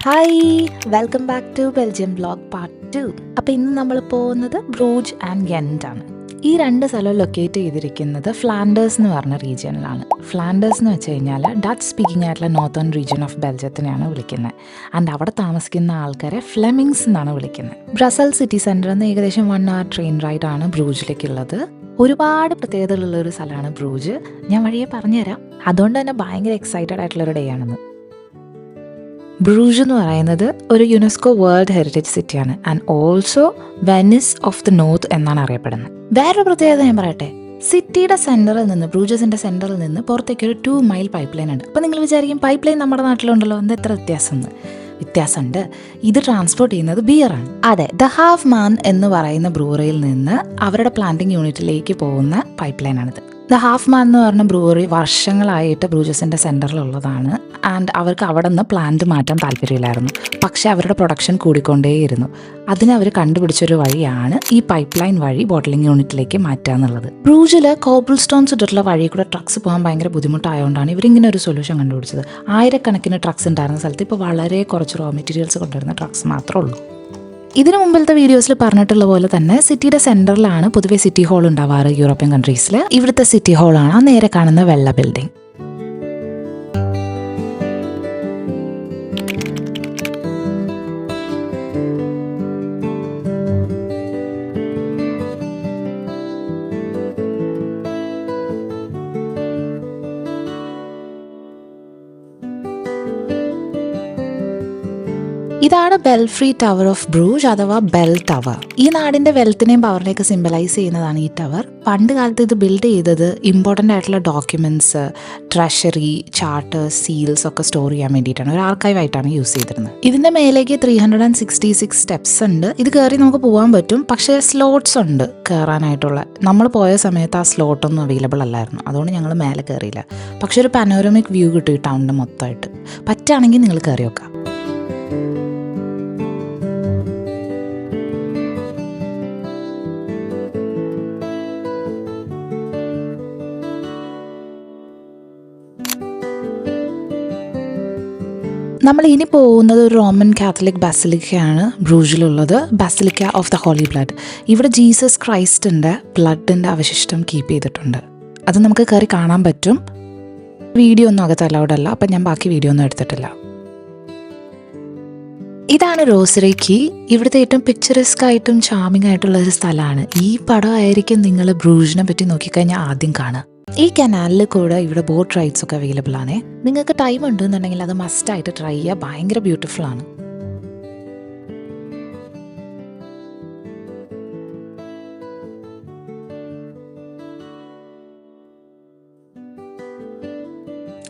Hi, welcome back to Belgium blog part 2. അപ്പോൾ ഇന്ന് നമ്മൾ പോകുന്നത് ബ്രൂജ് ആൻഡ് ഗെന്റ് ആണ്. ഈ രണ്ട് സ്ഥലവും ലൊക്കേറ്റ് ചെയ്തിരിക്കുന്നത് ഫ്ലാൻഡേഴ്സ് എന്ന് പറഞ്ഞ റീജിയനിലാണ്. ഫ്ലാൻഡേഴ്സ് എന്ന് വെച്ച് കഴിഞ്ഞാൽ ഡച്ച് സ്പീക്കിംഗ് ആയിട്ടുള്ള നോർത്തേൺ റീജിയൻ ഓഫ് ബെൽജിയത്തിനെയാണ് വിളിക്കുന്നത്. ആൻഡ് അവിടെ താമസിക്കുന്ന ആൾക്കാരെ ഫ്ലെമിങ്സ് എന്നാണ് വിളിക്കുന്നത്. ബ്രസൽസ് സിറ്റി സെൻറ്ററിൽ നിന്ന് ഏകദേശം 1 hour ട്രെയിൻ റൈഡ് ആണ് ബ്രൂജിലേക്കുള്ളത്. ഒരുപാട് പ്രത്യേകതകളുള്ള ഒരു സ്ഥലമാണ് ബ്രൂജ്. ഞാൻ വഴിയെ പറഞ്ഞുതരാം. അതുകൊണ്ട് തന്നെ ഭയങ്കര എക്സൈറ്റഡ് ആയിട്ടുള്ളൊരു ഡേ ആണെന്ന്. ബ്രൂജ് എന്ന് പറയുന്നത് ഒരു യുനെസ്കോ വേൾഡ് ഹെറിറ്റേജ് സിറ്റിയാണ് and also Venice of the north എന്നാണ് അറിയപ്പെടുന്നത്. വേറൊരു പ്രത്യേകത ഞാൻ പറയട്ടെ, സിറ്റിയുടെ സെന്ററിൽ നിന്ന്, ബ്രൂജസിന്റെ സെന്ററിൽ നിന്ന് പുറത്തേക്ക് ഒരു 2 mile പൈപ്പ് ലൈൻ ഉണ്ട്. അപ്പോൾ നിങ്ങൾ വിചാരിക്കും പൈപ്പ് ലൈൻ നമ്മുടെ നാട്ടിലുണ്ടല്ലോ, എന്താ എത്ര വ്യത്യാസമുണ്ട്. ഇത് ട്രാൻസ്പോർട്ട് ചെയ്യുന്നത് ബിയറാണ്. അതെ, ദ ഹാഫ് മാൻ എന്ന് പറയുന്ന ബ്രൂവറിയിൽ നിന്ന് അവരുടെ പ്ലാന്റിംഗ് യൂണിറ്റിലേക്ക് പോകുന്ന പൈപ്പ് ലൈനാണിത്. ദ ഹാഫ് മാൻ എന്ന് പറഞ്ഞ ബ്രൂവറി വർഷങ്ങളായിട്ട് ബ്രൂജസിന്റെ സെന്ററിലുള്ളതാണ്. ആൻഡ് അവർക്ക് അവിടെ നിന്ന് പ്ലാന്റ് മാറ്റാൻ താല്പര്യമില്ലായിരുന്നു. പക്ഷേ അവരുടെ പ്രൊഡക്ഷൻ കൂടിക്കൊണ്ടേയിരുന്നു. അതിന് അവർ കണ്ടുപിടിച്ചൊരു വഴിയാണ് ഈ പൈപ്പ് ലൈൻ വഴി ബോട്ടിലിംഗ് യൂണിറ്റിലേക്ക് മാറ്റുക എന്നുള്ളത്. ബ്രൂജിൽ കോബിൾ സ്റ്റോൺസ് ഇട്ടിട്ടുള്ള വഴി കൂടെ ട്രക്സ് പോകാൻ ഭയങ്കര ബുദ്ധിമുട്ടായതുകൊണ്ടാണ് ഇവരിങ്ങനെ ഒരു സൊല്യൂഷൻ കണ്ടുപിടിച്ചത്. ആയിരക്കണക്കിന് ട്രക്സ് ഉണ്ടായിരുന്ന സ്ഥലത്ത് ഇപ്പോൾ വളരെ കുറച്ച് റോ മെറ്റീരിയൽസ് കൊണ്ടുവരുന്ന ട്രക്സ് മാത്രമേ ഉള്ളൂ. ഇതിനു മുമ്പിലത്തെ വീഡിയോസിൽ പറഞ്ഞിട്ടുള്ള പോലെ തന്നെ സിറ്റിയുടെ സെന്ററിലാണ് പൊതുവെ സിറ്റി ഹാൾ ഉണ്ടാവാറ് യൂറോപ്യൻ കൺട്രീസിൽ. ഇവിടുത്തെ സിറ്റി ഹാളാണ് നേരെ കാണുന്ന വെള്ള ബിൽഡിംഗ്. ഇതാണ് ബെൽഫ്രി ടവർ ഓഫ് ബ്രൂജ് അഥവാ ബെൽ ടവർ. ഈ നാടിന്റെ വെൽത്തിനെയും പവറിനെയൊക്കെ സിംബലൈസ് ചെയ്യുന്നതാണ് ഈ ടവർ. പണ്ട് കാലത്ത് ഇത് ബിൽഡ് ചെയ്തത് ഇമ്പോർട്ടൻ്റ് ആയിട്ടുള്ള ഡോക്യുമെന്റ്സ്, ട്രഷറി, ചാർട്ടേഴ്സ്, സീൽസ് ഒക്കെ സ്റ്റോർ ചെയ്യാൻ വേണ്ടിയിട്ടാണ്. ഒരു ആർക്കൈവ് ആയിട്ടാണ് യൂസ് ചെയ്തിരുന്നത്. ഇതിന്റെ മേലേക്ക് 366 സ്റ്റെപ്സ് ഉണ്ട്. ഇത് കയറി നമുക്ക് പോകാൻ പറ്റും, പക്ഷേ സ്ലോട്ട്സ് ഉണ്ട് കയറാനായിട്ടുള്ള. നമ്മൾ പോയ സമയത്ത് ആ സ്ലോട്ടൊന്നും അവൈലബിൾ അല്ലായിരുന്നു. അതുകൊണ്ട് ഞങ്ങൾ മേലെ കയറിയില്ല. പക്ഷെ ഒരു പനോരമിക് വ്യൂ കിട്ടും ഈ ടൗണിന്റെ മൊത്തമായിട്ട്. പറ്റുകയാണെങ്കിൽ നിങ്ങൾ കയറി നോക്കാം. നമ്മൾ ഇനി പോകുന്നത് ഒരു റോമൻ കാത്തലിക് ബസിലിക്കയാണ് ബ്രൂജിലുള്ളത്. Basilica of the holy blood. ഇവിടെ ജീസസ് ക്രൈസ്റ്റിൻ്റെ ബ്ലഡിൻ്റെ അവശിഷ്ടം കീപ്പ് ചെയ്തിട്ടുണ്ട്. അത് നമുക്ക് കയറി കാണാൻ പറ്റും. വീഡിയോ ഒന്നും അകത്ത് അലൗഡ് അല്ല, അപ്പം ഞാൻ ബാക്കി വീഡിയോ ഒന്നും എടുത്തിട്ടില്ല. ഇതാണ് റോസറി കീ. ഇവിടുത്തെ ഏറ്റവും പിക്ചറസ്ക് ആയിട്ടും ചാമിങ് ആയിട്ടുള്ള ഒരു സ്ഥലമാണ്. ഈ പടമായിരിക്കും നിങ്ങൾ ബ്രൂജിനെ പറ്റി നോക്കിക്കഴിഞ്ഞാൽ ആദ്യം കാണുക. ഈ കനാലിൽ കൂടെ ഇവിടെ ബോട്ട് റൈഡ്സ് ഒക്കെ അവൈലബിൾ ആണ്. നിങ്ങൾക്ക് ടൈം ഉണ്ടെന്നുണ്ടെങ്കിൽ അത് മസ്റ്റായിട്ട് ട്രൈ ചെയ്യുക. ഭയങ്കര ബ്യൂട്ടിഫുൾ ആണ്.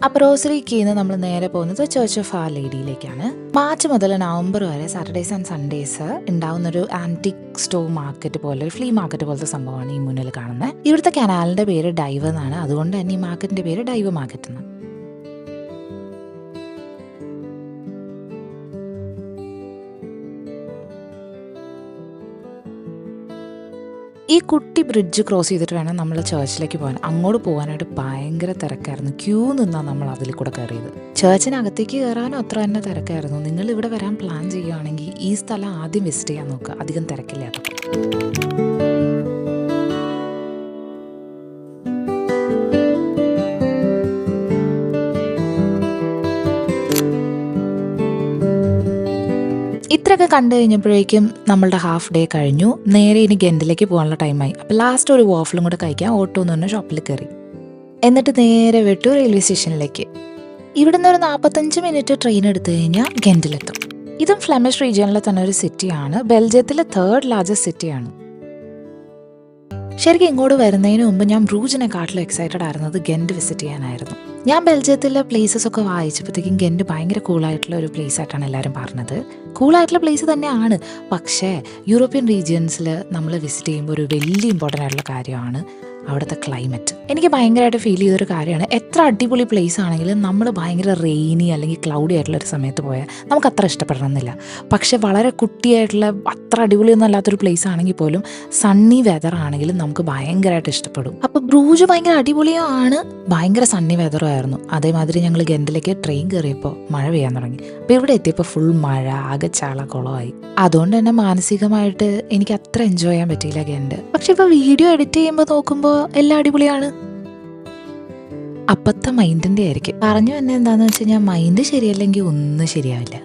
അപ്പോൾ റോസറി കീന്ന് നമ്മൾ നേരെ പോകുന്നത് ചർച്ച് ഓഫ് ആർ ലേഡിയിലേക്കാണ്. മാർച്ച് മുതൽ നവംബർ വരെ സാറ്റർഡേസ് ആൻഡ് സൺഡേസ് ഉണ്ടാവുന്ന ഒരു ആന്റിക് സ്റ്റോർ മാർക്കറ്റ് പോലെ, ഒരു ഫ്ലീ മാർക്കറ്റ് പോലത്തെ സംഭവമാണ് ഈ മുന്നിൽ കാണുന്നത്. ഇവിടുത്തെ കനാലിന്റെ പേര് ഡൈവ് എന്നാണ്. അതുകൊണ്ട് തന്നെ ഈ മാർക്കറ്റിന്റെ പേര് ഡൈവ് മാർക്കറ്റ് എന്നാണ്. ഈ കുട്ടി ബ്രിഡ്ജ് ക്രോസ് ചെയ്തിട്ട് വേണം നമ്മൾ ചർച്ചിലേക്ക് പോകാൻ. അങ്ങോട്ട് പോകാനായിട്ട് ഭയങ്കര തിരക്കായിരുന്നു. ക്യൂ നിന്നാണ് നമ്മൾ അതിൽ കൂടെ കയറിയത്. ചർച്ചിനകത്തേക്ക് കയറാനും അത്ര തന്നെ തിരക്കായിരുന്നു. നിങ്ങൾ ഇവിടെ വരാൻ പ്ലാൻ ചെയ്യുകയാണെങ്കിൽ ഈ സ്ഥലം ആദ്യം വിസിറ്റ് ചെയ്യാൻ നോക്കുക. അധികം തിരക്കില്ലാത്ത. ഇത്രയൊക്കെ കണ്ടു കഴിഞ്ഞപ്പോഴേക്കും നമ്മളുടെ ഹാഫ് ഡേ കഴിഞ്ഞു. നേരെ ഇനി ഗെൻഡിലേക്ക് പോകാനുള്ള ടൈമായി. അപ്പോൾ ലാസ്റ്റ് ഒരു വാഫിലും കൂടെ കഴിക്കാൻ ഓട്ടോ എന്ന് പറഞ്ഞ ഷോപ്പിൽ കയറി. എന്നിട്ട് നേരെ വിട്ടു റെയിൽവേ സ്റ്റേഷനിലേക്ക്. ഇവിടുന്ന് ഒരു 45 മിനിറ്റ് ട്രെയിൻ എടുത്തു കഴിഞ്ഞാൽ ഗെൻഡിലെത്തും. ഇതും ഫ്ലെമിഷ് റീജിയനിലെ തന്നെ ഒരു സിറ്റിയാണ്. ബെൽജിയത്തിലെ 3rd ലാർജസ്റ്റ് സിറ്റിയാണ്. ശരിക്കും ഇങ്ങോട്ട് വരുന്നതിന് മുമ്പ് ഞാൻ ബ്രൂജിനെക്കാട്ടിലും എക്സൈറ്റഡ് ആയിരുന്നത് ഗെൻഡ് വിസിറ്റ് ചെയ്യാനായിരുന്നു. ഞാൻ ബെൽജിയത്തിലെ പ്ലേസസ് ഒക്കെ വായിച്ചപ്പോഴത്തേക്കും ഗെൻഡ് ഭയങ്കര കൂളായിട്ടുള്ള ഒരു പ്ലേസ് ആയിട്ടാണ് എല്ലാവരും പറഞ്ഞത്. കൂളായിട്ടുള്ള പ്ലേസ് തന്നെയാണ്. പക്ഷേ യൂറോപ്യൻ റീജിയൻസിൽ നമ്മൾ വിസിറ്റ് ചെയ്യുമ്പോൾ ഒരു വലിയ ഇമ്പോർട്ടൻ്റ് ആയിട്ടുള്ള കാര്യമാണ് അവിടുത്തെ ക്ലൈമറ്റ്. എനിക്ക് ഭയങ്കരമായിട്ട് ഫീൽ ചെയ്തൊരു കാര്യമാണ്, എത്ര അടിപൊളി പ്ലേസ് ആണെങ്കിലും നമ്മൾ ഭയങ്കര റെയിനി അല്ലെങ്കിൽ ക്ലൗഡി ആയിട്ടുള്ളൊരു സമയത്ത് പോയാൽ നമുക്ക് അത്ര ഇഷ്ടപ്പെടണമെന്നില്ല. പക്ഷെ വളരെ കുട്ടിയായിട്ടുള്ള അത്ര അടിപൊളിയൊന്നും അല്ലാത്തൊരു പ്ലേസ് ആണെങ്കിൽ പോലും സണ്ണി വെതർ ആണെങ്കിലും നമുക്ക് ഭയങ്കരമായിട്ട് ഇഷ്ടപ്പെടും. അപ്പോൾ ബ്രൂജ് ഭയങ്കര അടിപൊളിയാണ്, ഭയങ്കര സണ്ണി വെതറും ആയിരുന്നു. അതേമാതിരി ഞങ്ങൾ ഗെൻഡിലേക്ക് ട്രെയിൻ കയറിയപ്പോൾ മഴ പെയ്യാൻ തുടങ്ങി. അപ്പോൾ ഇവിടെ എത്തിയപ്പോൾ ഫുൾ മഴ, ആകെ ചാളക്കുളമായി. അതുകൊണ്ട് തന്നെ മാനസികമായിട്ട് എനിക്ക് അത്ര എൻജോയ് ചെയ്യാൻ പറ്റിയില്ല ഗെൻഡ്. പക്ഷെ ഇപ്പോൾ വീഡിയോ എഡിറ്റ് ചെയ്യുമ്പോൾ നോക്കുമ്പോൾ എല്ലാം അടിപൊളിയാണ്. അപ്പത്തെ മൈൻഡിൻ്റെ ആയിരിക്കും. പറഞ്ഞു തന്നെ എന്താണെന്ന് വെച്ച് കഴിഞ്ഞാൽ മൈൻഡ് ശരിയല്ലെങ്കിൽ ഒന്നും ശരിയാവില്ല.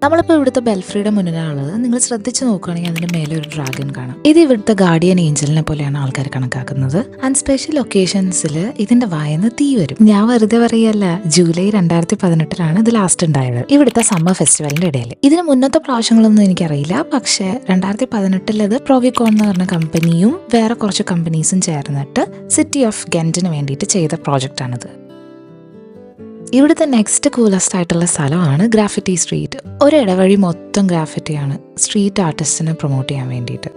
നമ്മളിപ്പോൾ ഇവിടുത്തെ ബെൽഫ്രിയുടെ മുന്നിലാണുള്ളത്. നിങ്ങൾ ശ്രദ്ധിച്ച് നോക്കുകയാണെങ്കിൽ അതിൻ്റെ മേലെ ഒരു ഡ്രാഗൺ കാണാം. ഇത് ഇവിടുത്തെ ഗാർഡിയൻ ഏഞ്ചലിനെ പോലെയാണ് ആൾക്കാർ കണക്കാക്കുന്നത്. ആൻഡ് സ്പെഷ്യൽ ഒക്കേഷൻസിൽ ഇതിന്റെ വായന്ന് തീ വരും. ഞാൻ വെറുതെ പറയല്ല, ജൂലൈ 2018 ഇത് ലാസ്റ്റ് ഉണ്ടായത്, ഇവിടുത്തെ സമ്മർ ഫെസ്റ്റിവലിന്റെ ഇടയിൽ. ഇതിന് മുന്നത്തെ പ്രാവശ്യങ്ങളൊന്നും എനിക്കറിയില്ല. പക്ഷേ 2018 അത് പ്രോവിക്കോൺ എന്ന് പറഞ്ഞ കമ്പനിയും വേറെ കുറച്ച് കമ്പനീസും ചേർന്നിട്ട് സിറ്റി ഓഫ് ഗെന്റിന് വേണ്ടിയിട്ട് ചെയ്ത പ്രോജക്റ്റാണിത്. ഇവിടുത്തെ നെക്സ്റ്റ് കൂളസ്റ്റ് ആയിട്ടുള്ള സ്ഥലമാണ് ഗ്രാഫിറ്റി സ്ട്രീറ്റ്. ഒരു ഇടവഴി മൊത്തം ഗ്രാഫിറ്റിയാണ്, സ്ട്രീറ്റ് ആർട്ടിസ്റ്റിനെ പ്രൊമോട്ട് ചെയ്യാൻ വേണ്ടിയിട്ട്.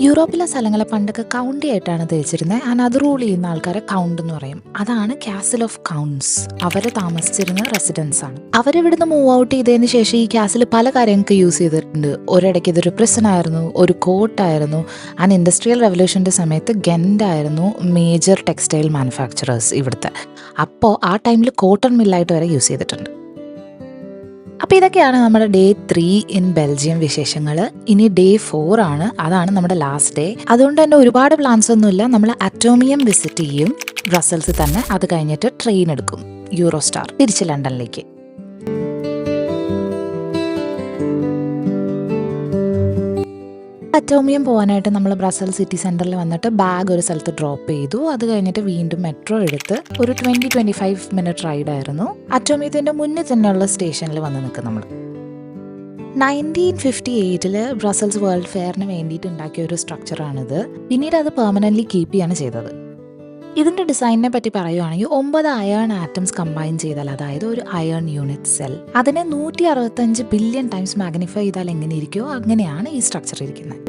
യൂറോപ്പിലെ സ്ഥലങ്ങളെ പണ്ടൊക്കെ കൗണ്ടി ആയിട്ടാണ് തിരിച്ചിരുന്നത്. ആൻഡ് അത് റൂൾ ചെയ്യുന്ന ആൾക്കാരെ കൗണ്ട് എന്ന് പറയും. അതാണ് കാസിൽ ഓഫ് കൗണ്ട്സ്. അവര് താമസിച്ചിരുന്ന റെസിഡൻസ് ആണ്. അവരിവിടുന്ന് മൂവ് ഔട്ട് ചെയ്തതിന് ശേഷം ഈ കാസിൽ പല കാര്യങ്ങൾക്ക് യൂസ് ചെയ്തിട്ടുണ്ട്. ഒരിടയ്ക്ക് ഇതൊരു പ്രിസൺ ആയിരുന്നു, ഒരു കോർട്ടായിരുന്നു. ആൻഡ് ഇൻഡസ്ട്രിയൽ റെവല്യൂഷൻ്റെ സമയത്ത് ഗെൻഡ് ആയിരുന്നു മേജർ ടെക്സ്റ്റൈൽ മാനുഫാക്ചറേഴ്സ് ഇവിടുത്തെ. അപ്പോൾ ആ ടൈമിൽ കോട്ടൺ മില്ലായിട്ട് വരെ യൂസ് ചെയ്തിട്ടുണ്ട്. അപ്പോൾ ഇതൊക്കെയാണ് നമ്മുടെ ഡേ 3 ഇൻ ബെൽജിയം വിശേഷങ്ങൾ. ഇനി ഡേ 4 ആണ്, അതാണ് നമ്മുടെ ലാസ്റ്റ് ഡേ. അതുകൊണ്ട് തന്നെ ഒരുപാട് പ്ലാൻസ് ഒന്നുമില്ല. നമ്മൾ അറ്റോമിയം വിസിറ്റ് ചെയ്യും ബ്രസൽസിൽ തന്നെ. അത് കഴിഞ്ഞിട്ട് ട്രെയിൻ എടുക്കും യൂറോസ്റ്റാർ തിരിച്ച് ലണ്ടനിലേക്ക്. അറ്റോമിയം പോകാനായിട്ട് നമ്മൾ ബ്രസൽസ് സിറ്റി സെൻറ്ററിൽ വന്നിട്ട് ബാഗ് ഒരു സ്ഥലത്ത് ഡ്രോപ്പ് ചെയ്തു. അത് കഴിഞ്ഞിട്ട് വീണ്ടും മെട്രോ എടുത്ത് ഒരു 20-25 മിനിറ്റ് റൈഡായിരുന്നു. അറ്റോമിയത്തിൻ്റെ മുന്നിൽ തന്നെയുള്ള സ്റ്റേഷനിൽ വന്ന് നിൽക്കും നമ്മൾ. 1958 ബ്രസൽസ് വേൾഡ് ഫെയറിന് വേണ്ടിയിട്ട് ഉണ്ടാക്കിയ ഒരു സ്ട്രക്ചറാണിത്. പിന്നീട് അത് പെർമനൻ്റ്ലി കീപ്പ് ചെയ്യാണ് ചെയ്തത്. ഇതിൻ്റെ ഡിസൈനിനെ പറ്റി പറയുവാണെങ്കിൽ 9 അയേൺ ആറ്റംസ് കമ്പൈൻ ചെയ്താൽ, അതായത് ഒരു അയേൺ യൂണിറ്റ് സെൽ, അതിനെ 165 ബില്യൺ ടൈംസ് മാഗ്നിഫൈ ചെയ്താൽ എങ്ങനെ ഇരിക്കുമോ അങ്ങനെയാണ് ഈ സ്ട്രക്ചർ ഇരിക്കുന്നത്.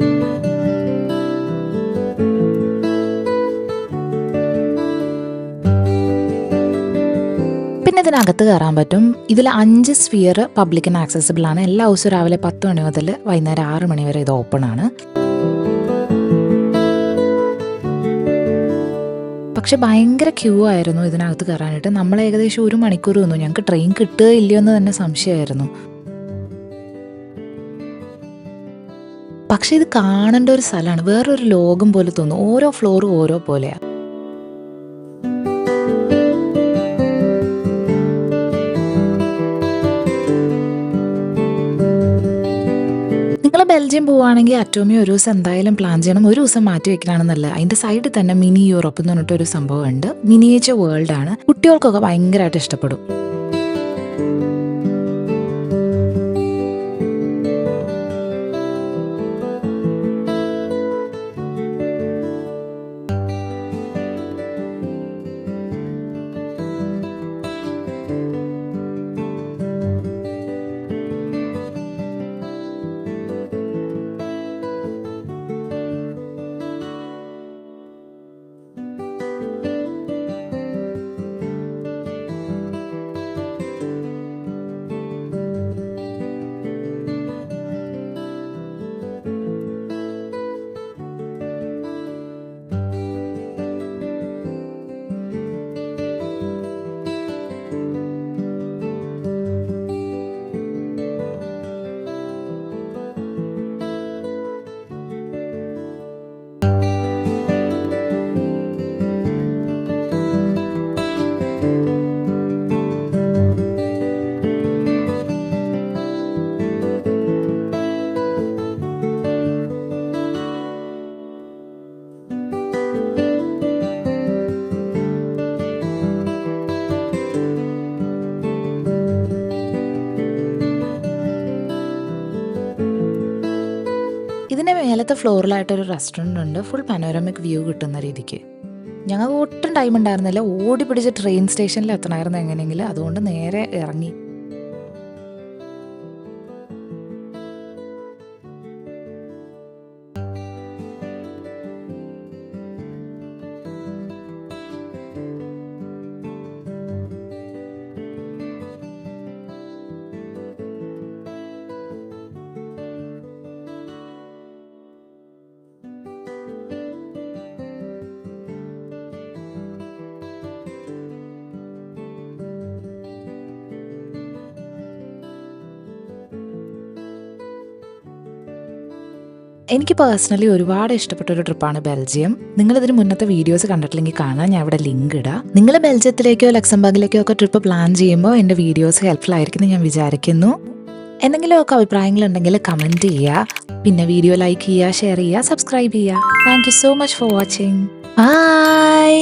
പിന്നെ ഇതിനകത്ത് കയറാൻ പറ്റും. ഇതിൽ 5 സ്ഫിയർ പബ്ലിക്കിന് ആക്സസിബിൾ ആണ്. എല്ലാ ദിവസവും രാവിലെ 10 മണി മുതൽ വൈകുന്നേരം 6 മണി വരെ ഇത് ഓപ്പൺ ആണ്. പക്ഷെ ഭയങ്കര ക്യൂ ആയിരുന്നു ഇതിനകത്ത് കയറാനായിട്ട്. നമ്മൾ ഏകദേശം 1 മണിക്കൂർ നിന്നു. ഞങ്ങൾക്ക് ട്രെയിൻ കിട്ടുക ഇല്ലയോ എന്ന് തന്നെ സംശയമായിരുന്നു. പക്ഷെ ഇത് കാണേണ്ട ഒരു സ്ഥലമാണ്, വേറൊരു ലോകം പോലെ തോന്നും. ഓരോ ഫ്ലോറും ഓരോ പോലെയാണ്. ബെൽജിയം പോവുകയാണെങ്കിൽ അറ്റോമിയം ഒരു ദിവസം എന്തായാലും പ്ലാൻ ചെയ്യണം. ഒരു ദിവസം മാറ്റി വെക്കലാണെന്നല്ല, അതിൻ്റെ സൈഡിൽ തന്നെ മിനി യൂറോപ്പ് എന്ന് പറഞ്ഞിട്ടൊരു സംഭവമുണ്ട്. മിനിയേച്ചർ വേൾഡ് ആണ്. കുട്ടികൾക്കൊക്കെ ഭയങ്കരമായിട്ട് ഇഷ്ടപ്പെടും. മേലത്തെ ഫ്ലോറിലായിട്ടൊരു റെസ്റ്റോറൻ്റ് ഉണ്ട്, ഫുൾ പനോരമിക് വ്യൂ കിട്ടുന്ന രീതിക്ക്. ഞങ്ങൾക്ക് ഒട്ടും ടൈം ഉണ്ടായിരുന്നില്ല, ഓടി പിടിച്ച് ട്രെയിൻ സ്റ്റേഷനിൽ എത്തണമായിരുന്നു എങ്ങനെയെങ്കിലും, അതുകൊണ്ട് നേരെ ഇറങ്ങി. എനിക്ക് പേഴ്സണലി ഒരുപാട് ഇഷ്ടപ്പെട്ട ഒരു ട്രിപ്പാണ് ബെൽജിയം. നിങ്ങളിതിന് മുന്നത്തെ വീഡിയോസ് കണ്ടിട്ടില്ലെങ്കിൽ കാണാൻ ഞാൻ ഇവിടെ ലിങ്ക് ഇടാം. നിങ്ങൾ ബെൽജിയത്തിലേക്കോ ലക്സംബർഗിലേക്കോ ഒക്കെ ട്രിപ്പ് പ്ലാൻ ചെയ്യുമ്പോൾ എൻ്റെ വീഡിയോസ് ഹെൽപ്ഫുൾ ആയിരിക്കും ഞാൻ വിചാരിക്കുന്നു. എന്തെങ്കിലുമൊക്കെ അഭിപ്രായങ്ങളുണ്ടെങ്കിൽ കമൻറ്റ് ചെയ്യുക, പിന്നെ വീഡിയോ ലൈക്ക് ചെയ്യുക, ഷെയർ ചെയ്യുക, സബ്സ്ക്രൈബ് ചെയ്യുക. Thank you so much for watching. By.